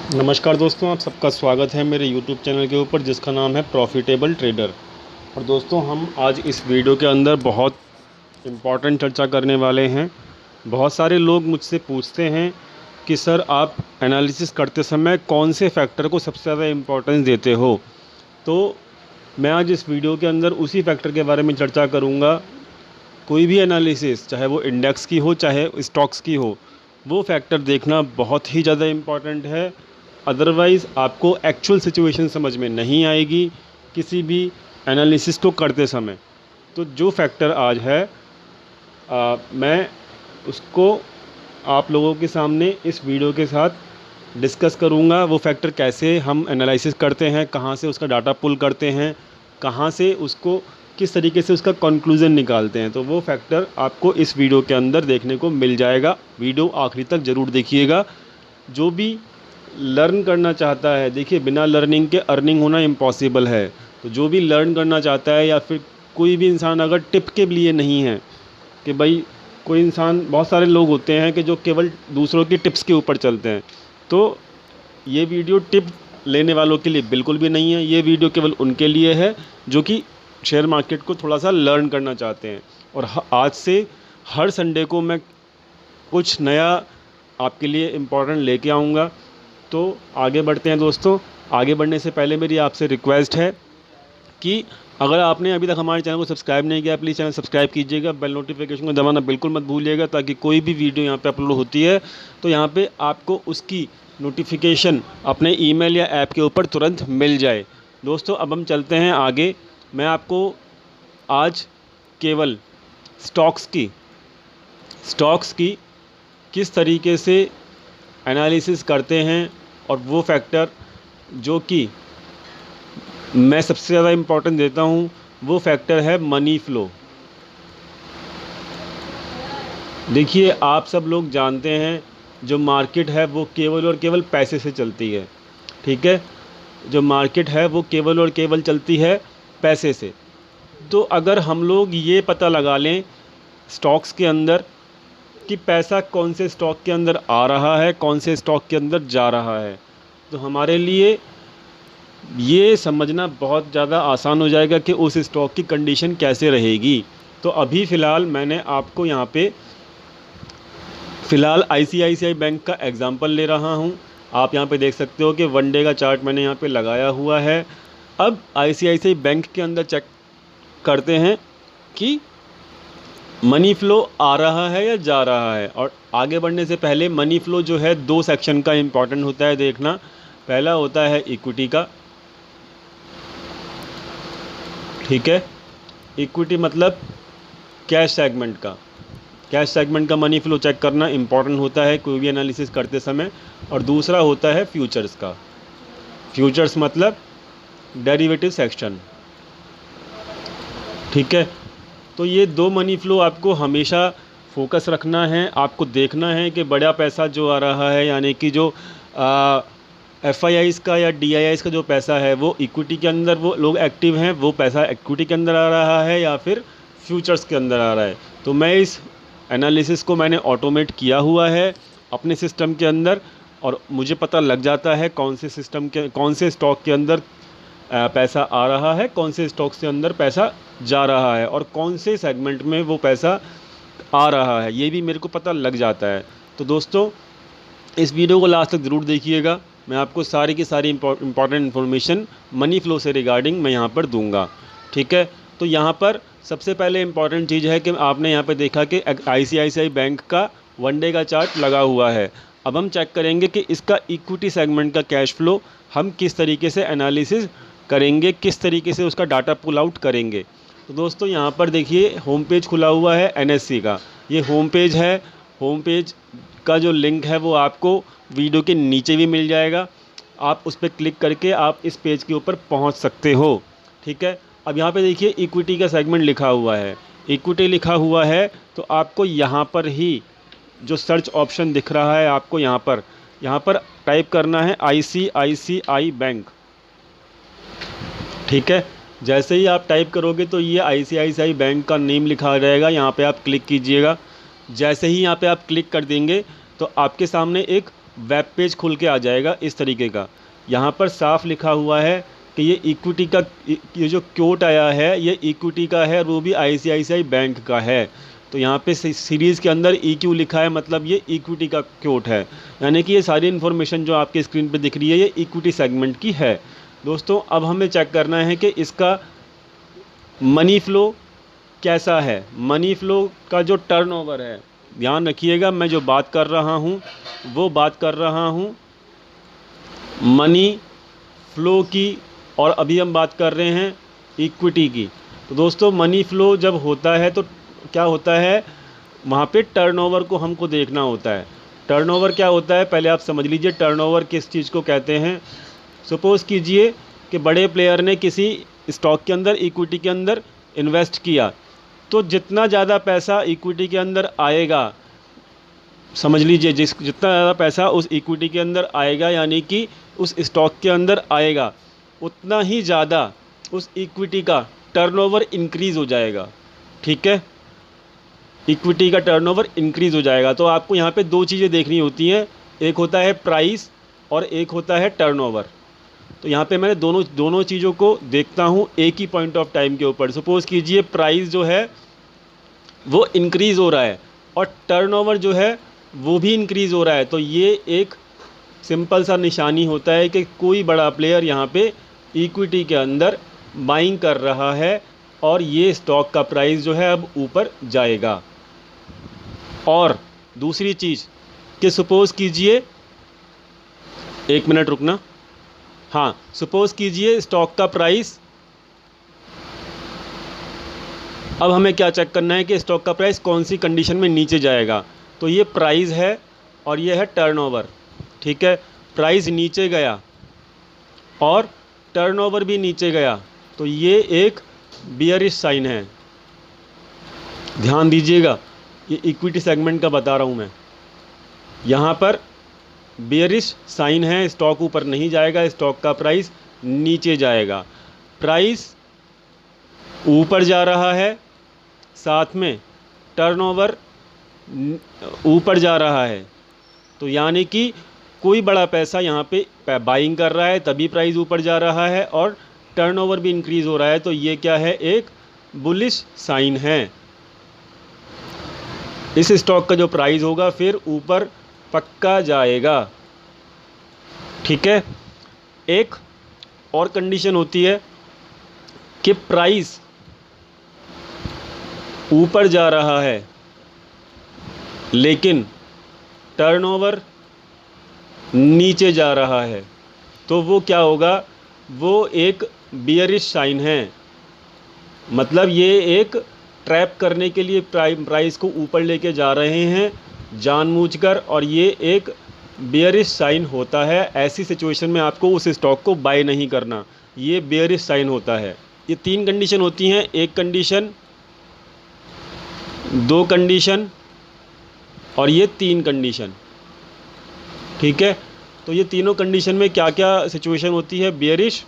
नमस्कार दोस्तों, आप सबका स्वागत है मेरे YouTube चैनल के ऊपर जिसका नाम है प्रॉफिटेबल ट्रेडर। और दोस्तों, हम आज इस वीडियो के अंदर बहुत इम्पॉर्टेंट चर्चा करने वाले हैं। बहुत सारे लोग मुझसे पूछते हैं कि सर, आप एनालिसिस करते समय कौन से फैक्टर को सबसे ज़्यादा इम्पोर्टेंस देते हो। तो मैं आज इस वीडियो के अंदर उसी फैक्टर के बारे में चर्चा करूँगा। कोई भी एनालिसिस, चाहे वो इंडेक्स की हो चाहे स्टॉक्स की हो, वो फैक्टर देखना बहुत ही ज़्यादा इम्पॉर्टेंट है। अदरवाइज़ आपको एक्चुअल सिचुएशन समझ में नहीं आएगी किसी भी एनालिसिस को करते समय। तो जो फैक्टर आज है मैं उसको आप लोगों के सामने इस वीडियो के साथ डिस्कस करूँगा। वो फैक्टर कैसे हम एनालिसिस करते हैं, कहाँ से उसका डाटा पुल करते हैं, कहाँ से उसको किस तरीके से उसका कंक्लूज़न निकालते हैं। तो वो फैक्टर आपको इस वीडियो के अंदर देखने को मिल जाएगा। वीडियो आखिरी तक ज़रूर देखिएगा। जो भी लर्न करना चाहता है, देखिए, बिना लर्निंग के अर्निंग होना इम्पॉसिबल है। तो जो भी लर्न करना चाहता है, या फिर कोई भी इंसान अगर टिप के लिए नहीं है कि भाई, कोई इंसान, बहुत सारे लोग होते हैं कि जो केवल दूसरों की टिप्स के ऊपर चलते हैं। तो ये वीडियो टिप लेने वालों के लिए बिल्कुल भी नहीं है। ये वीडियो केवल उनके लिए है जो कि शेयर मार्केट को थोड़ा सा लर्न करना चाहते हैं। और आज से हर संडे को मैं कुछ नया आपके लिए इम्पोर्टेंट लेके आऊँगा। तो आगे बढ़ते हैं दोस्तों। आगे बढ़ने से पहले मेरी आपसे रिक्वेस्ट है कि अगर आपने अभी तक हमारे चैनल को सब्सक्राइब नहीं किया, प्लीज़ चैनल सब्सक्राइब कीजिएगा। बेल नोटिफिकेशन को दबाना बिल्कुल मत भूलिएगा, ताकि कोई भी वीडियो यहाँ पे अपलोड होती है तो यहाँ पे आपको उसकी नोटिफिकेशन अपने ईमेल या ऐप के ऊपर तुरंत मिल जाए। दोस्तों, अब हम चलते हैं आगे। मैं आपको आज केवल स्टॉक्स की किस तरीके से एनालिसिस करते हैं, और वो फैक्टर जो कि मैं सबसे ज़्यादा इम्पोर्टेंट देता हूँ, वो फैक्टर है मनी फ्लो। देखिए, आप सब लोग जानते हैं जो मार्केट है वो केवल और केवल पैसे से चलती है। ठीक है, जो मार्केट है वो केवल और केवल चलती है पैसे से। तो अगर हम लोग ये पता लगा लें स्टॉक्स के अंदर कि पैसा कौन से स्टॉक के अंदर आ रहा है, कौन से स्टॉक के अंदर जा रहा है, तो हमारे लिए ये समझना बहुत ज़्यादा आसान हो जाएगा कि उस स्टॉक की कंडीशन कैसे रहेगी। तो अभी फ़िलहाल मैंने आपको यहाँ पे आईसीआईसीआई बैंक का एग्ज़ाम्पल ले रहा हूँ। आप यहाँ पे देख सकते हो कि वन डे का चार्ट मैंने यहाँ पे लगाया हुआ है। अब आईसीआईसीआई बैंक के अंदर चेक करते हैं कि मनी फ़्लो आ रहा है या जा रहा है। और आगे बढ़ने से पहले मनी फ़्लो जो है, दो सेक्शन का इम्पॉर्टेंट होता है देखना। पहला होता है इक्विटी का। ठीक है, इक्विटी मतलब कैश सेगमेंट का। कैश सेगमेंट का मनी फ़्लो चेक करना इम्पॉर्टेंट होता है कोई भी एनालिसिस करते समय। और दूसरा होता है फ्यूचर्स का। फ्यूचर्स मतलब डेरिवेटिव सेक्शन। ठीक है, तो ये दो मनी फ़्लो आपको हमेशा फोकस रखना है। आपको देखना है कि बड़ा पैसा जो आ रहा है, यानी कि जो एफआईआईज़ का या डीआईआईज़ का जो पैसा है, वो इक्विटी के अंदर वो लोग एक्टिव हैं, वो पैसा इक्विटी के अंदर आ रहा है या फिर फ्यूचर्स के अंदर आ रहा है। तो मैं इस एनालिसिस को मैंने ऑटोमेट किया हुआ है अपने सिस्टम के अंदर, और मुझे पता लग जाता है कौन से स्टॉक के अंदर पैसा आ रहा है, कौन से स्टॉक के अंदर पैसा जा रहा है, और कौन से सेगमेंट में वो पैसा आ रहा है, ये भी मेरे को पता लग जाता है। तो दोस्तों, इस वीडियो को लास्ट तक ज़रूर देखिएगा। मैं आपको सारी की सारी इंपॉर्टेंट इन्फॉर्मेशन मनी फ़्लो से रिगार्डिंग मैं यहाँ पर दूंगा। ठीक है, तो यहाँ पर सबसे पहले इम्पॉर्टेंट चीज़ है कि आपने यहाँ पर देखा कि आईसीआईसीआई बैंक का वन डे का चार्ट लगा हुआ है। अब हम चेक करेंगे कि इसका इक्विटी सेगमेंट का कैश फ्लो हम किस तरीके से एनालिसिस करेंगे, किस तरीके से उसका डाटा पुल आउट करेंगे। तो दोस्तों, यहाँ पर देखिए होम पेज खुला हुआ है एनएससी का। ये होम पेज है। होम पेज का जो लिंक है वो आपको वीडियो के नीचे भी मिल जाएगा। आप उस पर क्लिक करके आप इस पेज के ऊपर पहुँच सकते हो। ठीक है, अब यहाँ पे देखिए इक्विटी का सेगमेंट लिखा हुआ है। इक्विटी लिखा हुआ है तो आपको यहाँ पर ही जो सर्च ऑप्शन दिख रहा है, आपको यहाँ पर टाइप करना है आईसीआईसीआई बैंक। ठीक है, जैसे ही आप टाइप करोगे तो ये आईसीआईसीआई बैंक का नेम लिखा रहेगा। यहाँ पे आप क्लिक कीजिएगा। जैसे ही यहाँ पे आप क्लिक कर देंगे तो आपके सामने एक वेब पेज खुल के आ जाएगा इस तरीके का। यहाँ पर साफ लिखा हुआ है कि ये इक्विटी का, ये जो क्योट आया है ये इक्विटी का है और वो भी ICICI बैंक का है। तो यहाँ पे सीरीज़ के अंदर EQ लिखा है, मतलब ये इक्विटी का क्योट है। यानी कि ये सारी इन्फॉर्मेशन जो आपके स्क्रीन पे दिख रही है ये इक्विटी सेगमेंट की है। दोस्तों अब हमें चेक करना है कि इसका मनी फ़्लो कैसा है। मनी फ़्लो का जो टर्नओवर है, ध्यान रखिएगा मैं जो बात कर रहा हूँ वो बात कर रहा हूँ मनी फ़्लो की, और अभी हम बात कर रहे हैं इक्विटी की। तो दोस्तों मनी फ़्लो जब होता है तो क्या होता है, वहाँ पे टर्नओवर को हमको देखना होता है। टर्नओवर क्या होता है पहले आप समझ लीजिए, टर्नओवर किस चीज़ को कहते हैं। सपोज़ कीजिए कि बड़े प्लेयर ने किसी स्टॉक के अंदर, इक्विटी के अंदर इन्वेस्ट किया, तो जितना ज़्यादा पैसा इक्विटी के अंदर आएगा, समझ लीजिए जितना ज़्यादा पैसा उस इक्विटी के अंदर आएगा, यानी कि उस स्टॉक के अंदर आएगा, उतना ही ज़्यादा उस इक्विटी का टर्नओवर इंक्रीज़ हो जाएगा। ठीक है, इक्विटी का टर्नओवर इंक्रीज़ हो जाएगा। तो आपको यहाँ पे दो चीज़ें देखनी होती हैं, एक होता है प्राइस और एक होता है टर्नओवर। तो यहाँ पे मैंने दोनों चीज़ों को देखता हूँ एक ही पॉइंट ऑफ टाइम के ऊपर। सपोज़ कीजिए प्राइस जो है वो इंक्रीज़ हो रहा है और टर्नओवर जो है वो भी इंक्रीज़ हो रहा है, तो ये एक सिंपल सा निशानी होता है कि कोई बड़ा प्लेयर यहाँ पे इक्विटी के अंदर बाइंग कर रहा है और ये स्टॉक का प्राइस जो है अब ऊपर जाएगा। और दूसरी चीज़ कि सपोज़ कीजिए, एक मिनट रुकना, हाँ, सपोज़ कीजिए स्टॉक का प्राइस, अब हमें क्या चेक करना है कि स्टॉक का प्राइस कौन सी कंडीशन में नीचे जाएगा। तो ये प्राइस है और ये है टर्नओवर। ठीक है, प्राइस नीचे गया और टर्नओवर भी नीचे गया, तो ये एक बियरिश साइन है। ध्यान दीजिएगा, ये इक्विटी सेगमेंट का बता रहा हूँ मैं। यहाँ पर बियरिश साइन है, स्टॉक ऊपर नहीं जाएगा, स्टॉक का प्राइस नीचे जाएगा। प्राइस ऊपर जा रहा है, साथ में टर्नओवर ऊपर जा रहा है, तो यानी कि कोई बड़ा पैसा यहाँ पे बाइंग कर रहा है तभी प्राइस ऊपर जा रहा है और टर्नओवर भी इंक्रीज़ हो रहा है। तो ये क्या है, एक बुलिश साइन है। इस स्टॉक का जो प्राइस होगा फिर ऊपर पक्का जाएगा। ठीक है, एक और कंडीशन होती है कि प्राइस ऊपर जा रहा है लेकिन टर्नओवर नीचे जा रहा है, तो वो क्या होगा, वो एक बियरिश साइन है। मतलब ये एक ट्रैप करने के लिए प्राइस को ऊपर लेके जा रहे हैं जानबूझकर, और ये एक बियरिश साइन होता है। ऐसी सिचुएशन में आपको उस स्टॉक को बाय नहीं करना, ये बियरिश साइन होता है। ये तीन कंडीशन होती हैं, एक कंडीशन, दो कंडीशन और ये तीन कंडीशन। ठीक है, तो ये तीनों कंडीशन में क्या क्या सिचुएशन होती है, बियरिश,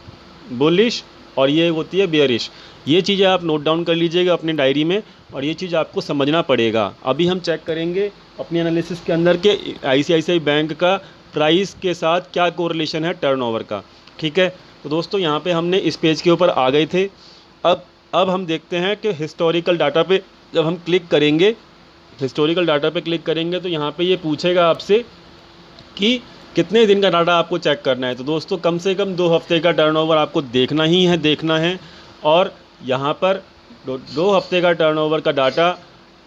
बुलिश और ये होती है बियरिश। ये चीज़ें आप नोट डाउन कर लीजिएगा अपनी डायरी में, और ये चीज़ आपको समझना पड़ेगा। अभी हम चेक करेंगे अपनी एनालिसिस के अंदर के ICICI बैंक का प्राइस के साथ क्या कोरिलेशन है टर्नओवर का। ठीक है, तो दोस्तों यहाँ पे हमने इस पेज के ऊपर आ गए थे। अब हम देखते हैं कि हिस्टोरिकल डाटा पे जब हम क्लिक करेंगे, हिस्टोरिकल डाटा पे क्लिक करेंगे तो यहाँ पे ये पूछेगा आपसे कि कितने दिन का डाटा आपको चेक करना है। तो दोस्तों कम से कम 2 हफ्ते का टर्नओवर आपको देखना है। और यहाँ पर 2 हफ्ते का टर्नओवर का डाटा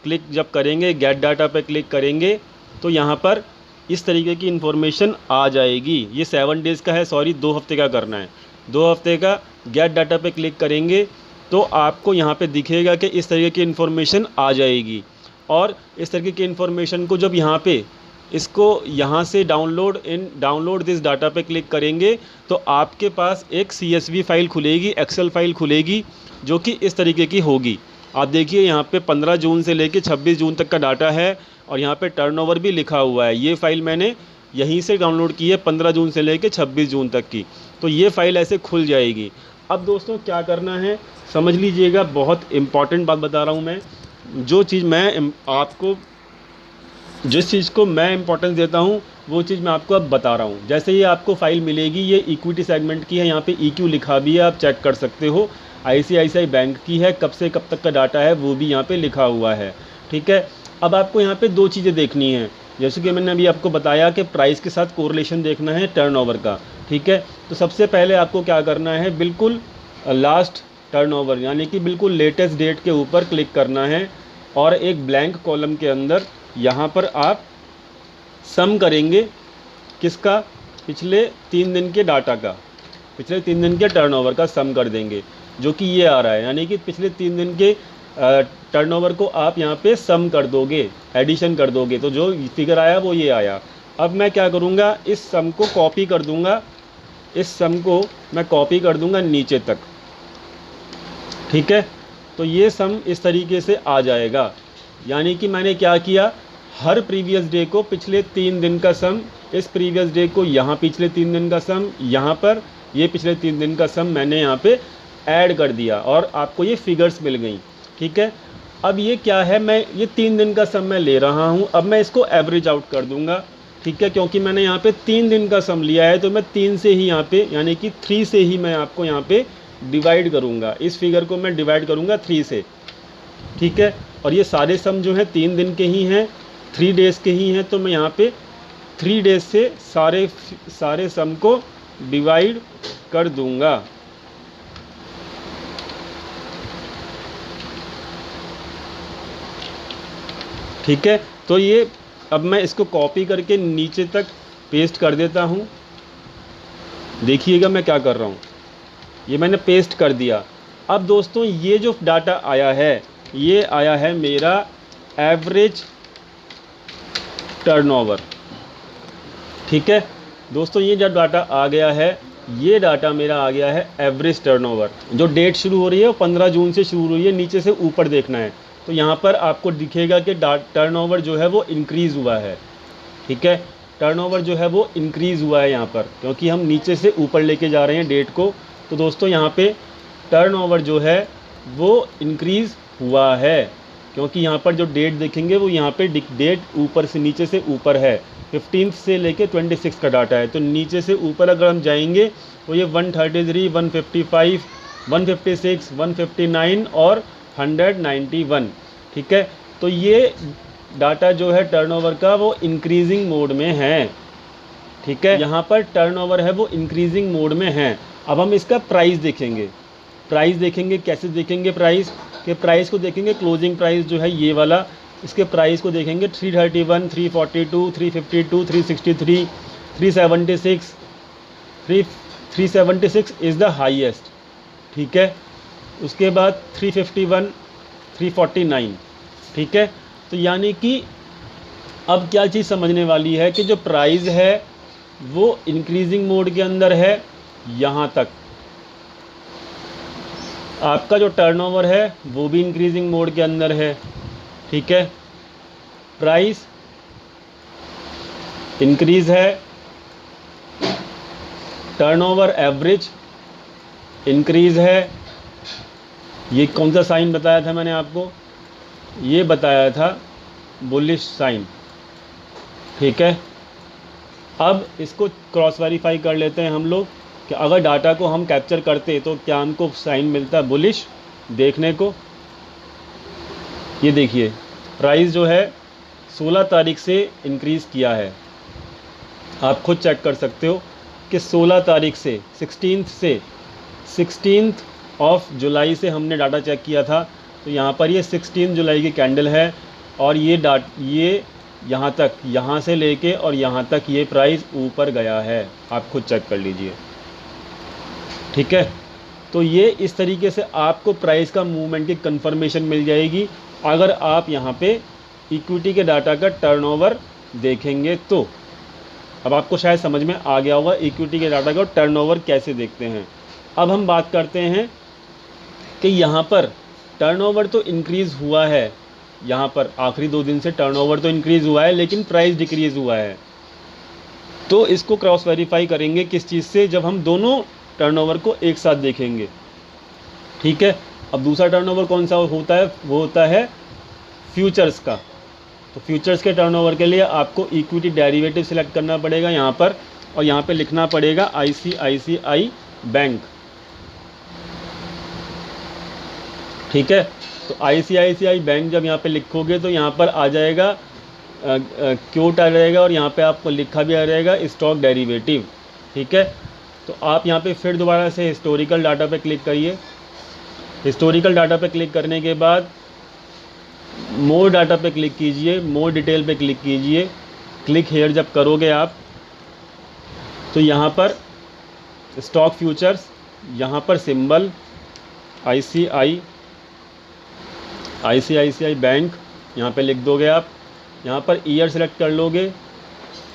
क्लिक जब करेंगे, गेट डाटा पे क्लिक करेंगे, तो यहाँ पर इस तरीके की इन्फॉर्मेशन आ जाएगी। ये 7 डेज़ का है, सॉरी 2 हफ्ते का करना है। 2 हफ्ते का गेट डाटा पे क्लिक करेंगे तो आपको यहाँ पे दिखेगा कि इस तरीके की इन्फॉर्मेशन आ जाएगी। और इस तरीके की इन्फॉर्मेशन को जब यहाँ पे इसको यहाँ से डाउनलोड दिस डाटा पे क्लिक करेंगे तो आपके पास एक CSV फाइल खुलेगी, एक्सेल फाइल खुलेगी, जो कि इस तरीके की होगी। आप देखिए यहाँ पे 15 जून से लेके 26 जून तक का डाटा है और यहाँ पे टर्नओवर भी लिखा हुआ है। ये फ़ाइल मैंने यहीं से डाउनलोड की है 15 जून से लेके 26 जून तक की। तो ये फ़ाइल ऐसे खुल जाएगी। अब दोस्तों क्या करना है समझ लीजिएगा, बहुत इम्पॉर्टेंट बात बता रहा हूँ मैं। जो चीज़ मैं आपको जिस चीज़ को मैं इंपॉर्टेंस देता हूँ वो चीज़ मैं आपको अब बता रहा हूँ। जैसे ये आपको फाइल मिलेगी, ये इक्विटी सेगमेंट की है, यहाँ पे EQ लिखा भी है, आप चेक कर सकते हो। ICICI बैंक की है, कब से कब तक का डाटा है वो भी यहाँ पे लिखा हुआ है, ठीक है। अब आपको यहाँ पे दो चीज़ें देखनी है, जैसे कि मैंने अभी आपको बताया कि प्राइस के साथ कोरिलेशन देखना है टर्नओवर का, ठीक है। तो सबसे पहले आपको क्या करना है, बिल्कुल लास्ट टर्नओवर यानी कि बिल्कुल लेटेस्ट डेट के ऊपर क्लिक करना है और एक ब्लैंक कॉलम के अंदर यहाँ पर आप सम करेंगे किसका, पिछले 3 दिन के डाटा का, पिछले 3 दिन के टर्नओवर का सम कर देंगे, जो कि ये आ रहा है। यानी कि पिछले 3 दिन के टर्नओवर को आप यहाँ पे सम कर दोगे, एडिशन कर दोगे, तो जो फिगर आया वो ये आया। अब मैं क्या करूँगा, इस सम को कॉपी कर दूँगा, इस सम को मैं कॉपी कर दूँगा नीचे तक, ठीक है। तो ये सम इस तरीके से आ जाएगा। यानी कि मैंने क्या किया, हर प्रीवियस डे को पिछले 3 दिन का सम, इस प्रीवियस डे को यहाँ पिछले 3 दिन का सम, यहाँ पर ये पिछले 3 दिन का सम मैंने यहाँ पे ऐड कर दिया और आपको ये फिगर्स मिल गई, ठीक है। अब ये क्या है, मैं ये 3 दिन का सम मैं ले रहा हूँ, अब मैं इसको एवरेज आउट कर दूँगा, ठीक है। क्योंकि मैंने यहाँ पे 3 दिन का सम लिया है तो मैं 3 से ही यहाँ पे यानी कि 3 से ही मैं आपको यहाँ पे डिवाइड करूँगा, इस फिगर को मैं डिवाइड करूँगा 3 से, ठीक है। और ये सारे सम जो हैं 3 दिन के ही हैं, 3 डेज़ के ही हैं, तो मैं यहाँ पे 3 डेज़ से सारे सम को डिवाइड कर दूँगा। ठीक है, तो ये अब मैं इसको कॉपी करके नीचे तक पेस्ट कर देता हूँ। देखिएगा मैं क्या कर रहा हूँ, ये मैंने पेस्ट कर दिया। अब दोस्तों ये जो डाटा आया है, ये आया है मेरा एवरेज टर्नओवर, ठीक है दोस्तों। ये जो डाटा आ गया है, ये डाटा मेरा आ गया है एवरेज टर्नओवर। जो डेट शुरू हो रही है वो 15 जून से शुरू हुई है, नीचे से ऊपर देखना है। तो यहाँ पर आपको दिखेगा कि टर्नओवर जो है वो इंक्रीज़ हुआ है, ठीक है। टर्नओवर जो है वो इंक्रीज़ हुआ है यहाँ पर, क्योंकि हम नीचे से ऊपर लेके जा रहे हैं डेट को। तो दोस्तों यहाँ पे टर्नओवर जो है वो इंक्रीज़ हुआ है, क्योंकि यहाँ पर जो डेट देखेंगे वो यहाँ पे डेट ऊपर से नीचे से ऊपर है। 15 से लेके 26 का डाटा है, तो नीचे से ऊपर अगर हम जाएंगे तो ये 133, 155, 156, 159 और 191, ठीक है। तो ये डाटा जो है टर्नओवर का वो इंक्रीजिंग मोड में है, ठीक है। यहाँ पर टर्नओवर है वो इंक्रीजिंग मोड में है। अब हम इसका प्राइस देखेंगे। प्राइस देखेंगे कैसे देखेंगे, प्राइस के प्राइस को देखेंगे, क्लोजिंग प्राइस जो है ये वाला, इसके प्राइस को देखेंगे 331, 342, 352, 363, 376, 376 इज़ द हाईएस्ट, ठीक है। उसके बाद 351, 349, ठीक है। तो यानी कि अब क्या चीज़ समझने वाली है कि जो प्राइस है वो इंक्रीजिंग मोड के अंदर है यहाँ तक, आपका जो टर्नओवर है वो भी इंक्रीजिंग मोड के अंदर है, ठीक है। प्राइस इंक्रीज़ है, टर्नओवर एवरेज इंक्रीज़ है। ये कौन सा साइन बताया था मैंने आपको, ये बताया था बुलिश साइन, ठीक है। अब इसको क्रॉस वेरीफाई कर लेते हैं हम लोग कि अगर डाटा को हम कैप्चर करते तो क्या हमको साइन मिलता है बुलिश देखने को। ये देखिए प्राइस जो है 16 तारीख से इंक्रीज़ किया है, आप खुद चेक कर सकते हो कि 16 तारीख से 16 ऑफ जुलाई से हमने डाटा चेक किया था। तो यहाँ पर ये 16 जुलाई की कैंडल है और ये यहाँ तक, यहाँ से लेके और यहाँ तक ये प्राइस ऊपर गया है, आप खुद चेक कर लीजिए, ठीक है। तो ये इस तरीके से आपको प्राइस का मूवमेंट की कंफर्मेशन मिल जाएगी अगर आप यहाँ पे इक्विटी के डाटा का टर्नओवर देखेंगे तो। अब आपको शायद समझ में आ गया होगा इक्विटी के डाटा का टर्नओवर कैसे देखते हैं। अब हम बात करते हैं कि यहाँ पर टर्नओवर तो इंक्रीज़ हुआ है, यहाँ पर आखिरी 2 दिन से टर्नओवर तो इंक्रीज़ हुआ है लेकिन प्राइस डिक्रीज़ हुआ है। तो इसको क्रॉस वेरीफाई करेंगे किस चीज़ से, जब हम दोनों टर्नओवर को एक साथ देखेंगे, ठीक है। अब दूसरा टर्नओवर कौन सा होता है, वो होता है फ्यूचर्स का, तो फ्यूचर्स के टर्नओवर के लिए आपको इक्विटी डेरिवेटिव सिलेक्ट करना पड़ेगा यहाँ पर, और यहाँ पे लिखना पड़ेगा ICICI बैंक। ठीक है, तो ICICI बैंक जब यहाँ पे लिखोगे तो यहाँ पर आ जाएगा क्योट आ जाएगा, और यहाँ पे आपको लिखा भी आ जाएगा स्टॉक डेरिवेटिव। ठीक है, तो आप यहाँ पे फिर दोबारा से हिस्टोरिकल डाटा पे क्लिक करिए। हिस्टोरिकल डाटा पे क्लिक करने के बाद मोर डाटा पे क्लिक कीजिए, मोर डिटेल पे क्लिक कीजिए। क्लिक हेयर जब करोगे आप तो यहाँ पर स्टॉक फ्यूचर्स, यहाँ पर सिंबल ICICI बैंक यहाँ पे लिख दोगे आप। यहाँ पर ईयर सेलेक्ट कर लोगे।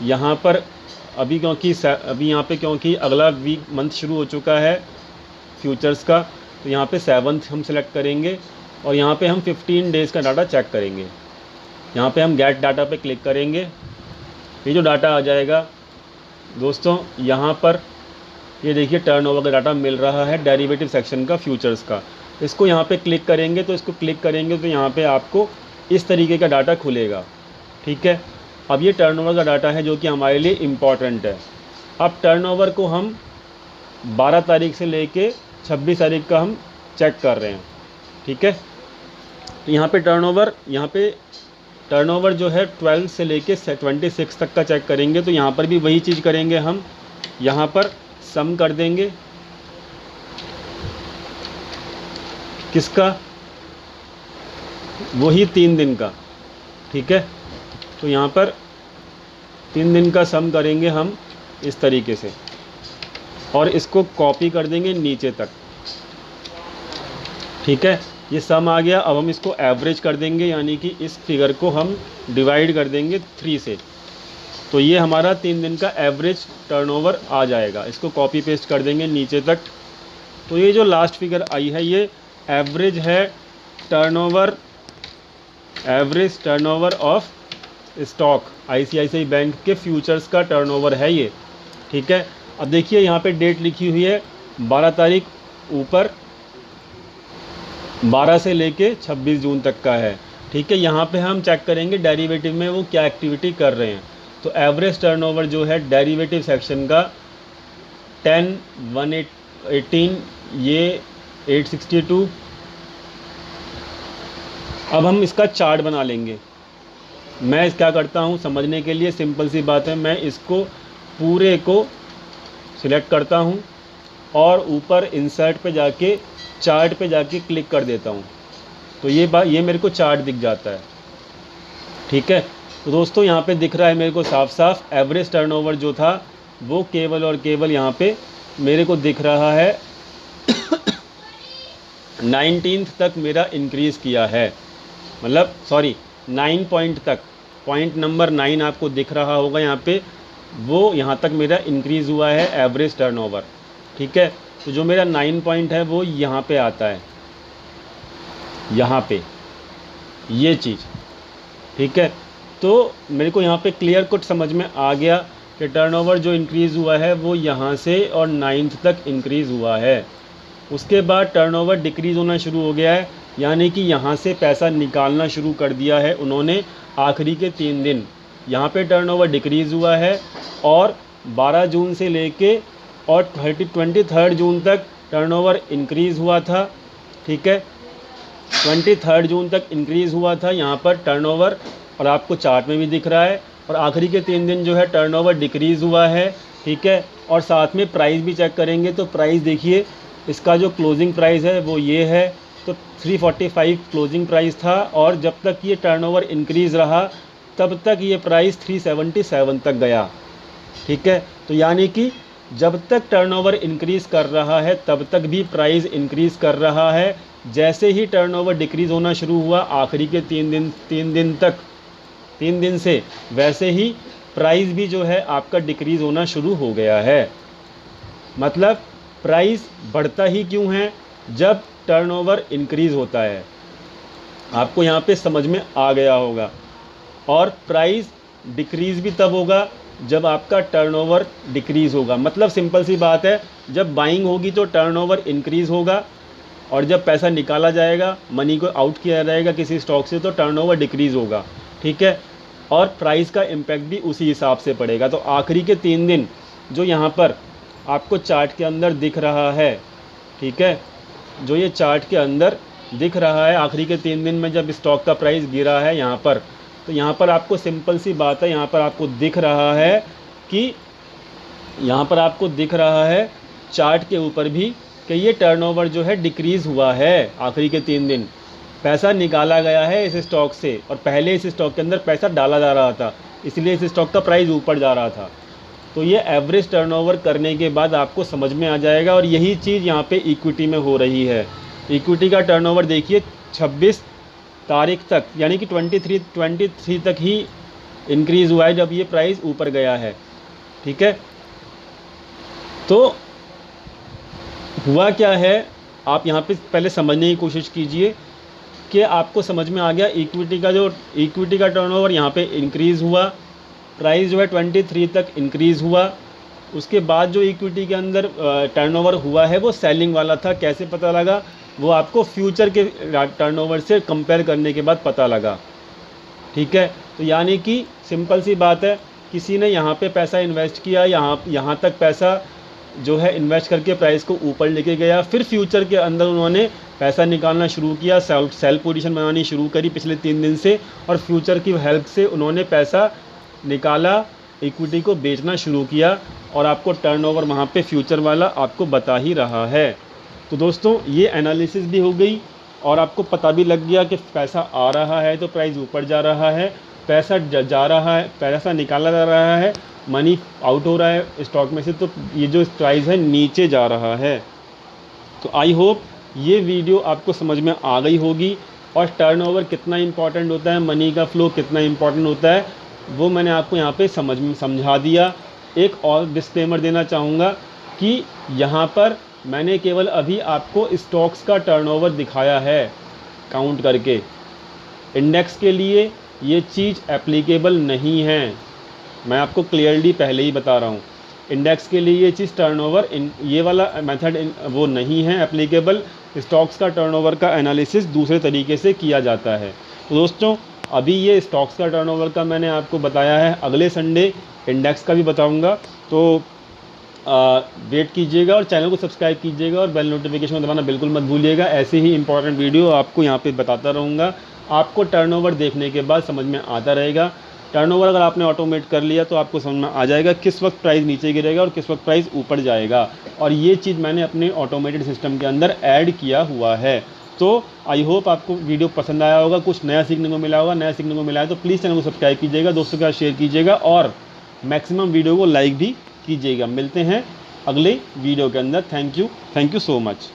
यहाँ पर अभी यहाँ पे क्योंकि अगला वीक मंथ शुरू हो चुका है फ्यूचर्स का, तो यहाँ पे 7th हम सेलेक्ट करेंगे, और यहाँ पे हम 15 डेज़ का डाटा चेक करेंगे। यहाँ पे हम गेट डाटा पे क्लिक करेंगे। ये जो डाटा आ जाएगा दोस्तों, यहाँ पर ये देखिए टर्नओवर का डाटा मिल रहा है डेरिवेटिव सेक्शन का, फ्यूचर्स का। इसको यहाँ पे क्लिक करेंगे तो यहाँ पे आपको इस तरीके का डाटा खुलेगा। ठीक है, अब ये टर्नओवर का डाटा है जो कि हमारे लिए इम्पॉर्टेंट है। अब टर्नओवर को हम 12 तारीख से लेके 26 तारीख का हम चेक कर रहे हैं। ठीक है, तो यहाँ पे टर्नओवर जो है 12 से लेके 26 तक का चेक करेंगे। तो यहाँ पर भी वही चीज़ करेंगे हम, यहाँ पर सम कर देंगे। किसका? वही 3 दिन का। ठीक है, तो यहाँ पर 3 दिन का सम करेंगे हम इस तरीके से, और इसको कॉपी कर देंगे नीचे तक। ठीक है, ये सम आ गया। अब हम इसको एवरेज कर देंगे, यानी कि इस फिगर को हम डिवाइड कर देंगे 3 से, तो ये हमारा 3 दिन का एवरेज टर्नओवर आ जाएगा। इसको कॉपी पेस्ट कर देंगे नीचे तक। तो ये जो लास्ट फिगर आई है ये एवरेज है turnover, average turnover of stock ICICI bank के फ्यूचर्स का टर्नओवर है ये। ठीक है, अब देखिए यहाँ पे डेट लिखी हुई है 12 तारीख, ऊपर 12 से लेके 26 जून तक का है। ठीक है, यहाँ पे हम चेक करेंगे डेरिवेटिव में वो क्या एक्टिविटी कर रहे हैं। तो एवरेज टर्नओवर जो है डेरिवेटिव सेक्शन का 10/118, ये 862। अब हम इसका चार्ट बना लेंगे। मैं क्या करता हूँ समझने के लिए, सिंपल सी बात है, मैं इसको पूरे को सिलेक्ट करता हूँ और ऊपर इंसर्ट पे जाके चार्ट पे जाके क्लिक कर देता हूँ, तो ये मेरे को चार्ट दिख जाता है। ठीक है, तो दोस्तों यहाँ पे दिख रहा है मेरे को साफ साफ एवरेज टर्नओवर जो था वो केवल और केवल यहाँ पे मेरे को दिख रहा है 19th तक मेरा इंक्रीज़ किया है, मतलब सॉरी 9 पॉइंट तक, पॉइंट नंबर 9 आपको दिख रहा होगा यहाँ पे, वो यहाँ तक मेरा इंक्रीज़ हुआ है एवरेज टर्नओवर। ठीक है, तो जो मेरा 9 पॉइंट है वो यहाँ पे आता है, यहाँ पे ये चीज़। ठीक है, तो मेरे को यहाँ पे क्लियर कट समझ में आ गया कि टर्नओवर जो इंक्रीज़ हुआ है वो यहाँ से और 9th तक इंक्रीज़ हुआ है। उसके बाद टर्नओवर डिक्रीज़ होना शुरू हो गया है, यानी कि यहाँ से पैसा निकालना शुरू कर दिया है उन्होंने। आखिरी के 3 दिन यहाँ पे टर्नओवर डिक्रीज़ हुआ है, और 12 जून से लेके और 23 जून तक टर्नओवर इंक्रीज़ हुआ था। ठीक है, 23 जून तक इंक्रीज़ हुआ था यहाँ पर टर्नओवर, और आपको चार्ट में भी दिख रहा है। और आखिरी के 3 दिन जो है टर्नओवर डिक्रीज़ हुआ है। ठीक है, और साथ में प्राइस भी चेक करेंगे, तो प्राइस देखिए इसका जो क्लोजिंग प्राइस है वो ये है, तो 345 क्लोजिंग प्राइस था, और जब तक ये टर्नओवर इंक्रीज़ रहा तब तक ये प्राइस 377 तक गया। ठीक है, तो यानी कि जब तक टर्नओवर इंक्रीज़ कर रहा है तब तक भी प्राइस इंक्रीज़ कर रहा है। जैसे ही टर्नओवर डिक्रीज़ होना शुरू हुआ आखिरी के 3 दिन से, वैसे ही प्राइस भी जो है आपका डिक्रीज़ होना शुरू हो गया है। मतलब प्राइस बढ़ता ही क्यों है? जब टर्नओवर इंक्रीज़ होता है। आपको यहाँ पे समझ में आ गया होगा। और प्राइस डिक्रीज़ भी तब होगा जब आपका टर्नओवर डिक्रीज़ होगा। मतलब सिंपल सी बात है, जब बाइंग होगी तो टर्नओवर इंक्रीज़ होगा, और जब पैसा निकाला जाएगा, मनी को आउट किया जाएगा किसी स्टॉक से, तो टर्नओवर डिक्रीज़ होगा। ठीक है, और प्राइस का इम्पैक्ट भी उसी हिसाब से पड़ेगा। तो आखिरी के 3 दिन जो यहाँ पर आपको चार्ट के अंदर दिख रहा है, ठीक है, जो ये चार्ट के अंदर दिख रहा है आखिरी के 3 दिन में जब स्टॉक का प्राइस गिरा है यहाँ पर, तो यहाँ पर आपको सिंपल सी बात है, यहाँ पर आपको दिख रहा है कि यहाँ पर आपको दिख रहा है चार्ट के ऊपर भी कि ये टर्नओवर जो है डिक्रीज़ हुआ है। आखिरी के 3 दिन पैसा निकाला गया है इस स्टॉक से, और पहले इस स्टॉक के अंदर पैसा डाला जा रहा था, इसलिए इस स्टॉक का प्राइस ऊपर जा रहा था। तो ये एवरेज टर्नओवर करने के बाद आपको समझ में आ जाएगा। और यही चीज़ यहाँ पे इक्विटी में हो रही है। इक्विटी का टर्नओवर देखिए 26 तारीख तक, यानी कि 23 तक ही इंक्रीज़ हुआ है जब ये प्राइस ऊपर गया है, ठीक है। तो हुआ क्या है, आप यहाँ पे पहले समझने की कोशिश कीजिए कि आपको समझ में आ गया इक्विटी का टर्नओवर यहाँ पे इंक्रीज़ हुआ, प्राइस जो है 23 तक इंक्रीज़ हुआ। उसके बाद जो इक्विटी के अंदर टर्नओवर हुआ है वो सेलिंग वाला था। कैसे पता लगा? वो आपको फ्यूचर के टर्नओवर से कंपेयर करने के बाद पता लगा, ठीक है। तो यानी कि सिंपल सी बात है, किसी ने यहाँ पे पैसा इन्वेस्ट किया, यहाँ तक पैसा जो है इन्वेस्ट करके प्राइस को ऊपर लेके गया, फिर फ्यूचर के अंदर उन्होंने पैसा निकालना शुरू किया, सेल पोजीशन बनानी शुरू करी पिछले 3 दिन से, और फ्यूचर की हेल्प से उन्होंने पैसा निकाला, इक्विटी को बेचना शुरू किया, और आपको टर्नओवर वहाँ पे फ्यूचर वाला आपको बता ही रहा है। तो दोस्तों ये एनालिसिस भी हो गई और आपको पता भी लग गया कि पैसा आ रहा है तो प्राइस ऊपर जा रहा है, पैसा जा रहा है, पैसा निकाला जा रहा है, मनी आउट हो रहा है स्टॉक में से, तो ये जो प्राइस है नीचे जा रहा है। तो आई होप ये वीडियो आपको समझ में आ गई होगी, और टर्नओवर कितना इम्पॉर्टेंट होता है, मनी का फ्लो कितना इम्पॉर्टेंट होता है, वो मैंने आपको यहाँ पे समझा दिया। एक और डिस्क्लेमर देना चाहूँगा कि यहाँ पर मैंने केवल अभी आपको स्टॉक्स का टर्नओवर दिखाया है काउंट करके, इंडेक्स के लिए ये चीज़ एप्लीकेबल नहीं है। मैं आपको क्लियरली पहले ही बता रहा हूँ, इंडेक्स के लिए ये चीज़ टर्नओवर ये वाला मेथड वो नहीं है एप्लीकेबल। स्टॉक्स का टर्नओवर का एनालिसिस दूसरे तरीके से किया जाता है। तो दोस्तों अभी ये स्टॉक्स का टर्नओवर का मैंने आपको बताया है, अगले संडे इंडेक्स का भी बताऊंगा। तो वेट कीजिएगा और चैनल को सब्सक्राइब कीजिएगा और बेल नोटिफिकेशन दबाना बिल्कुल मत भूलिएगा। ऐसे ही इंपॉर्टेंट वीडियो आपको यहाँ पे बताता रहूँगा। आपको टर्नओवर देखने के बाद समझ में आता रहेगा। टर्नओवर अगर आपने ऑटोमेट कर लिया तो आपको समझ में आ जाएगा किस वक्त प्राइस नीचे गिरेगा और किस वक्त प्राइस ऊपर जाएगा, और ये चीज़ मैंने अपने ऑटोमेटेड सिस्टम के अंदर ऐड किया हुआ है। तो आई होप आपको वीडियो पसंद आया होगा, कुछ नया सीखने को मिला होगा। नया सीखने को मिला है तो प्लीज़ चैनल को सब्सक्राइब कीजिएगा, दोस्तों के साथ शेयर कीजिएगा और मैक्सिमम वीडियो को लाइक भी कीजिएगा। मिलते हैं अगले वीडियो के अंदर। Thank you so much.